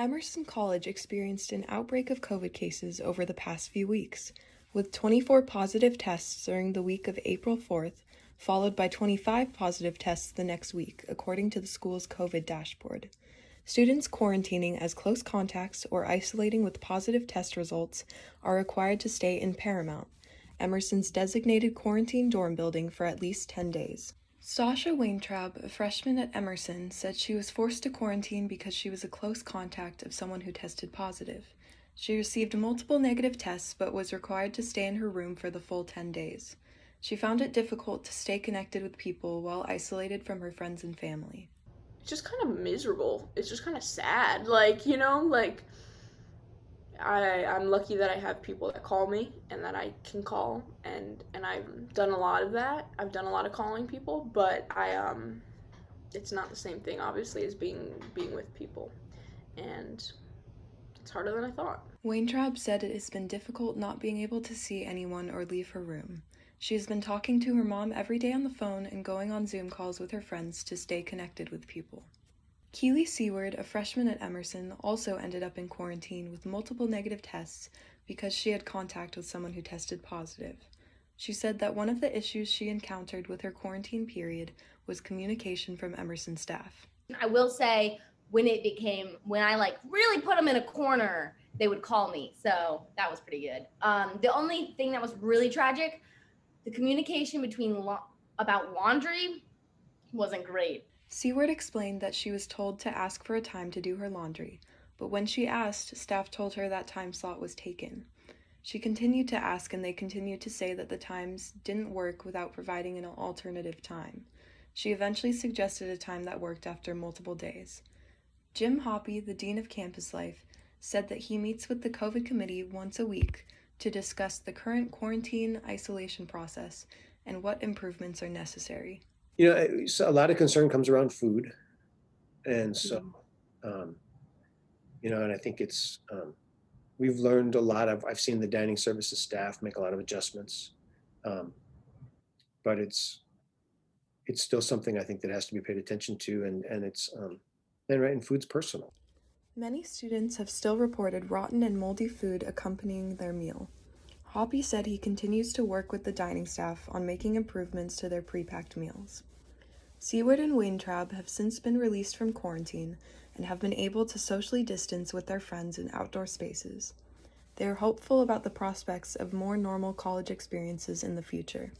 Emerson College experienced an outbreak of COVID cases over the past few weeks, with 24 positive tests during the week of April 4th, followed by 25 positive tests the next week, according to the school's COVID dashboard. Students quarantining as close contacts or isolating with positive test results are required to stay in Paramount, Emerson's designated quarantine dorm building, for at least 10 days. Sasha Weintraub, a freshman at Emerson, said she was forced to quarantine because she was a close contact of someone who tested positive. She received multiple negative tests but was required to stay in her room for the full 10 days. She found it difficult to stay connected with people while isolated from her friends and family. It's just kind of miserable. It's just kind of sad. I'm lucky that I have people that call me and that I can call, and I've done a lot of that. I've done a lot of calling people, but it's not the same thing, obviously, as being with people, and it's harder than I thought. Weintraub said it has been difficult not being able to see anyone or leave her room. She has been talking to her mom every day on the phone and going on Zoom calls with her friends to stay connected with people. Keely Seward, a freshman at Emerson, also ended up in quarantine with multiple negative tests because she had contact with someone who tested positive. She said that one of the issues she encountered with her quarantine period was communication from Emerson staff. I will say, when I really put them in a corner, they would call me. So that was pretty good. The only thing that was really tragic, the communication about laundry wasn't great. Seward explained that she was told to ask for a time to do her laundry, but when she asked, staff told her that time slot was taken. She continued to ask, and they continued to say that the times didn't work without providing an alternative time. She eventually suggested a time that worked after multiple days. Jim Hoppy, the dean of campus life, said that he meets with the COVID committee once a week to discuss the current quarantine isolation process and what improvements are necessary. So a lot of concern comes around food. And so, and I think we've learned I've seen the dining services staff make a lot of adjustments. But it's still something I think that has to be paid attention to, and food's personal. Many students have still reported rotten and moldy food accompanying their meal. Hoppy said he continues to work with the dining staff on making improvements to their pre-packed meals. Seward and Weintraub have since been released from quarantine and have been able to socially distance with their friends in outdoor spaces. They are hopeful about the prospects of more normal college experiences in the future.